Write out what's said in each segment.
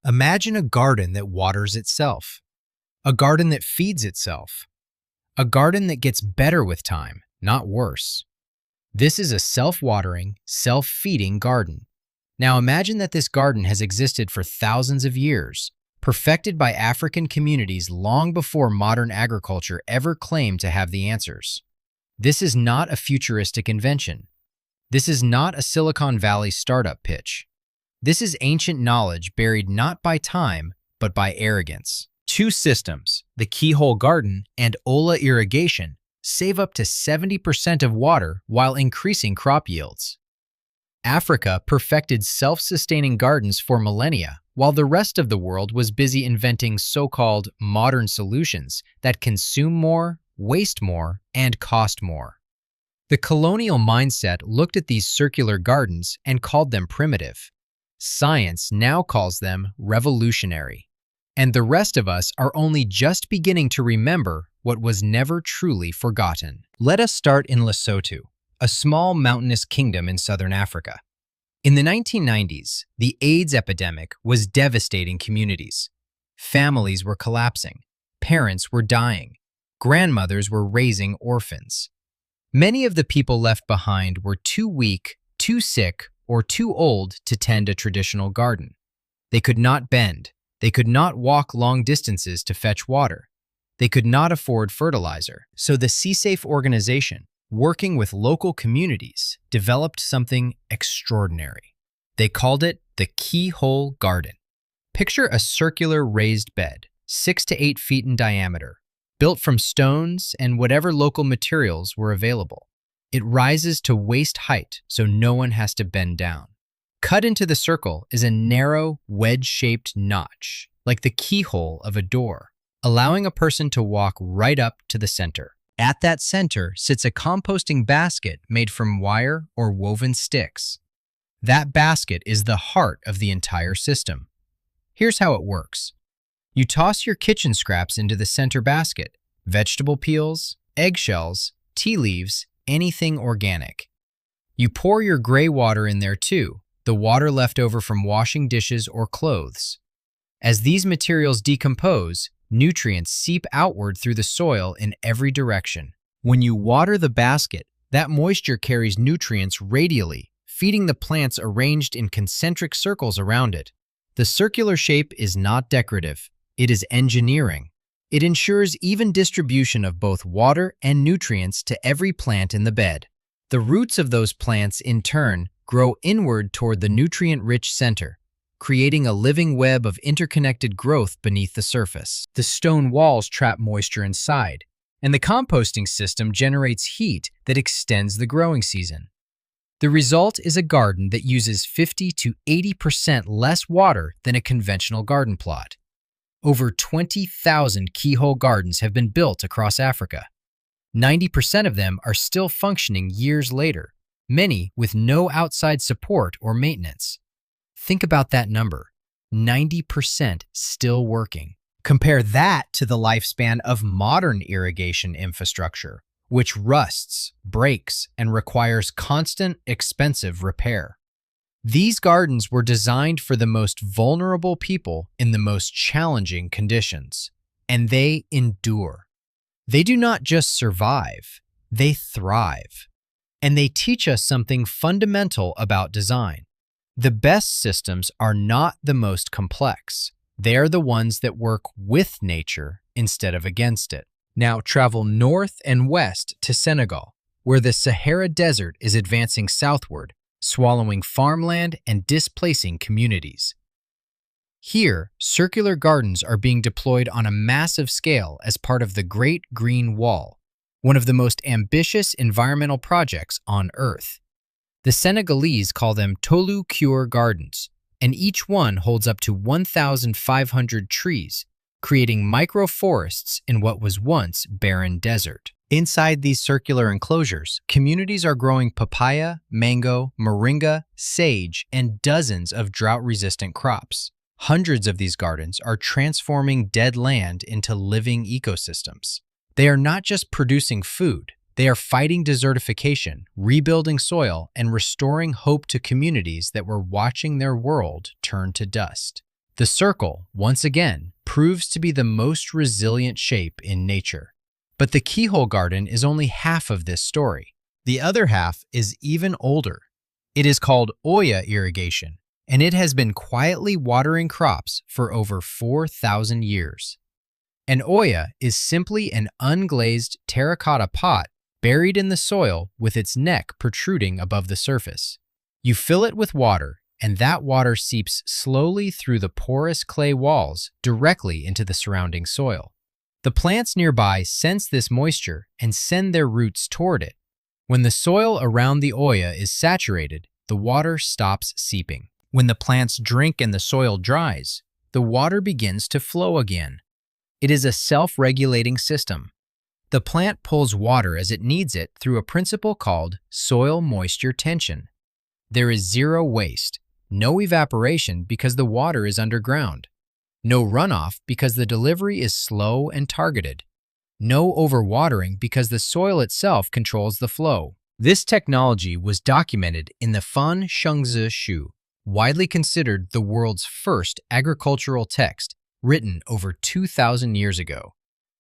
Imagine a garden that waters itself, a garden that feeds itself, a garden that gets better with time, not worse. This is a self-watering, self-feeding garden. Now imagine that this garden has existed for thousands of years, perfected by African communities long before modern agriculture ever claimed to have the answers. This is not a futuristic invention. This is not a Silicon Valley startup pitch. This is ancient knowledge buried not by time, but by arrogance. Two systems, the Keyhole garden and Olla irrigation, save up to 70% of water while increasing crop yields. Africa perfected self-sustaining gardens for millennia, while the rest of the world was busy inventing so-called modern solutions that consume more, waste more, and cost more. The colonial mindset looked at these circular gardens and called them primitive. Science now calls them revolutionary. And the rest of us are only just beginning to remember what was never truly forgotten. Let us start in Lesotho, a small mountainous kingdom in southern Africa. In the 1990s, the AIDS epidemic was devastating communities. Families were collapsing, parents were dying, grandmothers were raising orphans. Many of the people left behind were too weak, too sick, or too old to tend a traditional garden. They could not bend. They could not walk long distances to fetch water. They could not afford fertilizer. So the CSAFE organization, working with local communities, developed something extraordinary. They called it the Keyhole garden. Picture a circular raised bed, 6 to 8 feet in diameter, built from stones and whatever local materials were available. It rises to waist height, so no one has to bend down. Cut into the circle is a narrow, wedge-shaped notch, like the keyhole of a door, allowing a person to walk right up to the center. At that center sits a composting basket made from wire or woven sticks. That basket is the heart of the entire system. Here's how it works. You toss your kitchen scraps into the center basket, vegetable peels, eggshells, tea leaves, anything organic. You pour your gray water in there too, the water left over from washing dishes or clothes. As these materials decompose, nutrients seep outward through the soil in every direction. When you water the basket, that moisture carries nutrients radially, feeding the plants arranged in concentric circles around it. The circular shape is not decorative. It is engineering. It ensures even distribution of both water and nutrients to every plant in the bed. The roots of those plants, in turn, grow inward toward the nutrient-rich center, creating a living web of interconnected growth beneath the surface. The stone walls trap moisture inside, and the composting system generates heat that extends the growing season. The result is a garden that uses 50 to 80% less water than a conventional garden plot. Over 20,000 Keyhole gardens have been built across Africa. 90% of them are still functioning years later, many with no outside support or maintenance. Think about that number, 90% still working. Compare that to the lifespan of modern irrigation infrastructure, which rusts, breaks, and requires constant, expensive repair. These gardens were designed for the most vulnerable people in the most challenging conditions, and they endure. They do not just survive, they thrive. And they teach us something fundamental about design. The best systems are not the most complex. They are the ones that work with nature instead of against it. Now travel north and west to Senegal, where the Sahara Desert is advancing southward, swallowing farmland and displacing communities. Here, circular gardens are being deployed on a massive scale as part of the Great Green Wall, one of the most ambitious environmental projects on Earth. The Senegalese call them Tolu Cure gardens, and each one holds up to 1,500 trees, creating microforests in what was once barren desert. Inside these circular enclosures, communities are growing papaya, mango, moringa, sage, and dozens of drought-resistant crops. Hundreds of these gardens are transforming dead land into living ecosystems. They are not just producing food, they are fighting desertification, rebuilding soil, and restoring hope to communities that were watching their world turn to dust. The circle, once again, proves to be the most resilient shape in nature. But the keyhole garden is only half of this story. The other half is even older. It is called Olla irrigation, and it has been quietly watering crops for over 4,000 years. An olla is simply an unglazed terracotta pot buried in the soil with its neck protruding above the surface. You fill it with water, and that water seeps slowly through the porous clay walls directly into the surrounding soil. The plants nearby sense this moisture and send their roots toward it. When the soil around the olla is saturated, the water stops seeping. When the plants drink and the soil dries, the water begins to flow again. It is a self-regulating system. The plant pulls water as it needs it through a principle called soil moisture tension. There is zero waste, no evaporation because the water is underground, no runoff because the delivery is slow and targeted, no overwatering because the soil itself controls the flow. This technology was documented in the Fan Shengzi Shu, widely considered the world's first agricultural text, written over 2,000 years ago.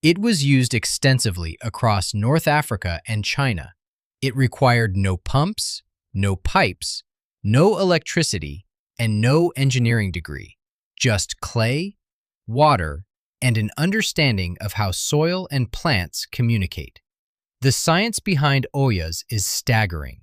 It was used extensively across North Africa and China. It required no pumps, no pipes, no electricity, and no engineering degree, just clay, water, and an understanding of how soil and plants communicate. The science behind ollas is staggering.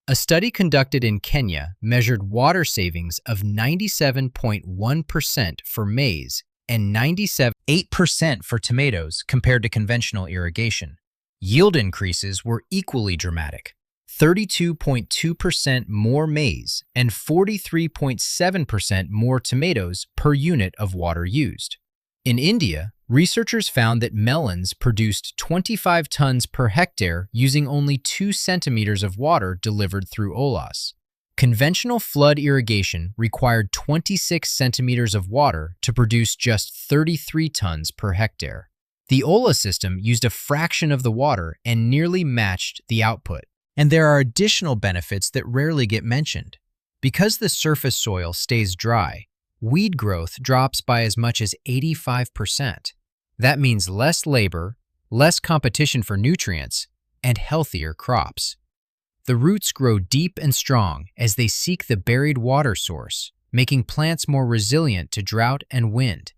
A study conducted in Kenya measured water savings of 97.1% for maize and 97.8% for tomatoes compared to conventional irrigation. Yield increases were equally dramatic: 32.2% more maize and 43.7% more tomatoes per unit of water used. In India, researchers found that melons produced 25 tons per hectare using only 2 centimeters of water delivered through ollas. Conventional flood irrigation required 26 centimeters of water to produce just 33 tons per hectare. The Olla system used a fraction of the water and nearly matched the output. And there are additional benefits that rarely get mentioned. Because the surface soil stays dry, weed growth drops by as much as 85%. That means less labor, less competition for nutrients, and healthier crops. The roots grow deep and strong as they seek the buried water source, making plants more resilient to drought and wind.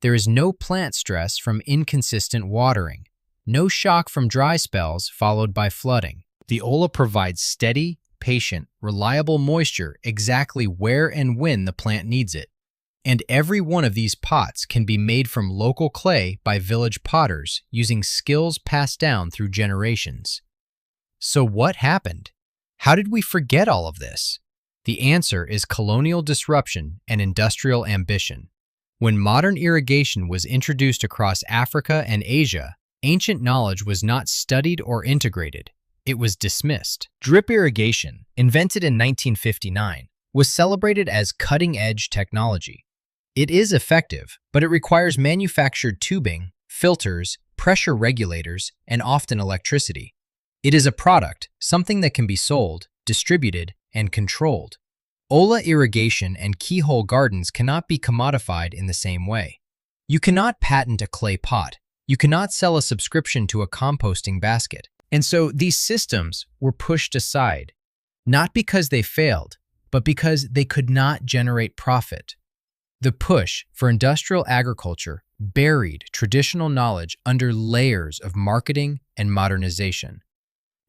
There is no plant stress from inconsistent watering, no shock from dry spells followed by flooding. The Olla provides steady, patient, reliable moisture exactly where and when the plant needs it. And every one of these pots can be made from local clay by village potters using skills passed down through generations. So what happened? How did we forget all of this? The answer is colonial disruption and industrial ambition. When modern irrigation was introduced across Africa and Asia, ancient knowledge was not studied or integrated. It was dismissed. Drip irrigation, invented in 1959, was celebrated as cutting-edge technology. It is effective, but it requires manufactured tubing, filters, pressure regulators, and often electricity. It is a product, something that can be sold, distributed, and controlled. Olla irrigation and keyhole gardens cannot be commodified in the same way. You cannot patent a clay pot. You cannot sell a subscription to a composting basket. And so these systems were pushed aside, not because they failed, but because they could not generate profit. The push for industrial agriculture buried traditional knowledge under layers of marketing and modernization.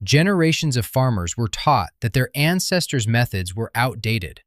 Generations of farmers were taught that their ancestors' methods were outdated,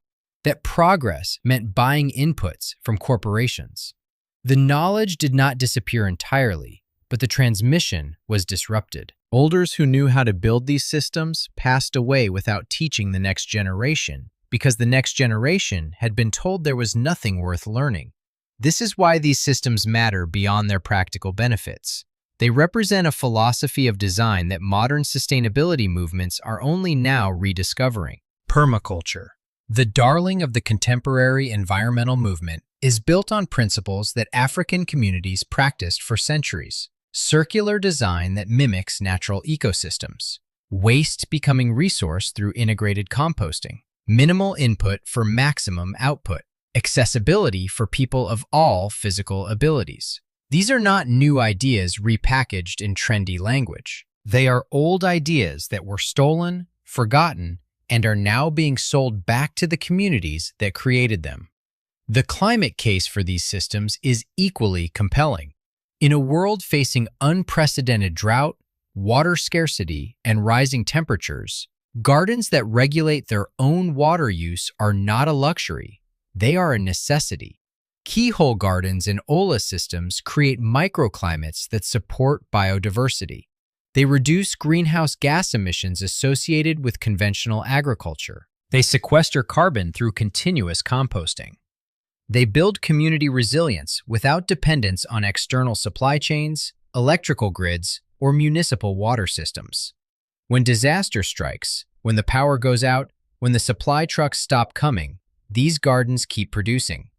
that progress meant buying inputs from corporations. The knowledge did not disappear entirely, but the transmission was disrupted. Elders who knew how to build these systems passed away without teaching the next generation, because the next generation had been told there was nothing worth learning. This is why these systems matter beyond their practical benefits. They represent a philosophy of design that modern sustainability movements are only now rediscovering. Permaculture, the darling of the contemporary environmental movement, is built on principles that African communities practiced for centuries. Circular design that mimics natural ecosystems. Waste becoming resource through integrated composting. Minimal input for maximum output. accessibility for people of all physical abilities. These are not new ideas repackaged in trendy language. They are old ideas that were stolen, forgotten, and are now being sold back to the communities that created them. The climate case for these systems is equally compelling. In a world facing unprecedented drought, water scarcity, and rising temperatures, gardens that regulate their own water use are not a luxury. They are a necessity. Keyhole gardens and Olla systems create microclimates that support biodiversity. They reduce greenhouse gas emissions associated with conventional agriculture. They sequester carbon through continuous composting. They build community resilience without dependence on external supply chains, electrical grids, or municipal water systems. When disaster strikes, when the power goes out, when the supply trucks stop coming, these gardens keep producing.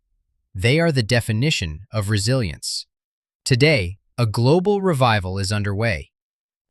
They are the definition of resilience. Today, a global revival is underway.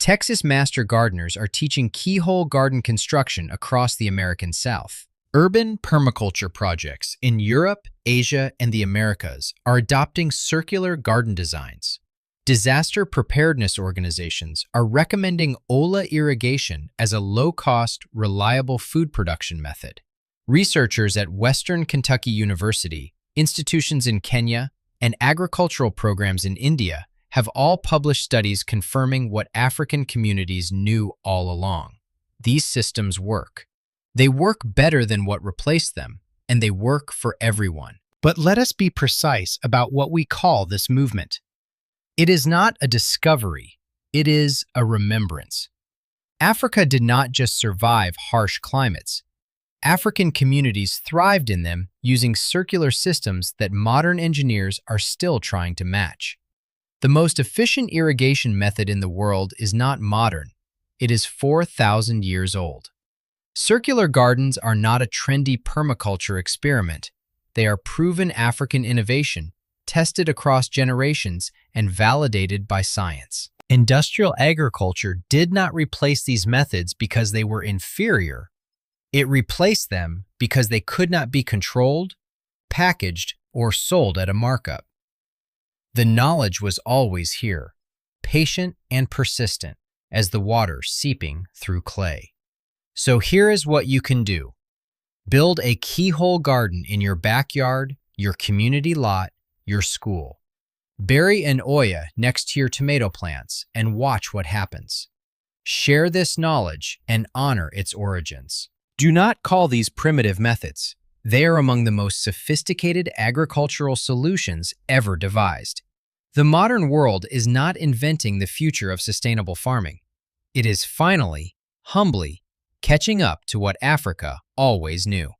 Texas master gardeners are teaching keyhole garden construction across the American South. Urban permaculture projects in Europe, Asia, and the Americas are adopting circular garden designs. Disaster preparedness organizations are recommending Olla irrigation as a low-cost, reliable food production method. Researchers at Western Kentucky University, institutions in Kenya, and agricultural programs in India have all published studies confirming what African communities knew all along. These systems work. They work better than what replaced them, and they work for everyone. But let us be precise about what we call this movement. It is not a discovery, it is a remembrance. Africa did not just survive harsh climates. African communities thrived in them using circular systems that modern engineers are still trying to match. The most efficient irrigation method in the world is not modern. It is 4,000 years old. Circular gardens are not a trendy permaculture experiment. They are proven African innovation, tested across generations and validated by science. Industrial agriculture did not replace these methods because they were inferior. It replaced them because they could not be controlled, packaged, or sold at a markup. The knowledge was always here, patient and persistent as the water seeping through clay. So here is what you can do. Build a keyhole garden in your backyard, your community lot, your school. Bury an Olla next to your tomato plants and watch what happens. Share this knowledge and honor its origins. Do not call these primitive methods. They are among the most sophisticated agricultural solutions ever devised. The modern world is not inventing the future of sustainable farming. It is finally, humbly, catching up to what Africa always knew.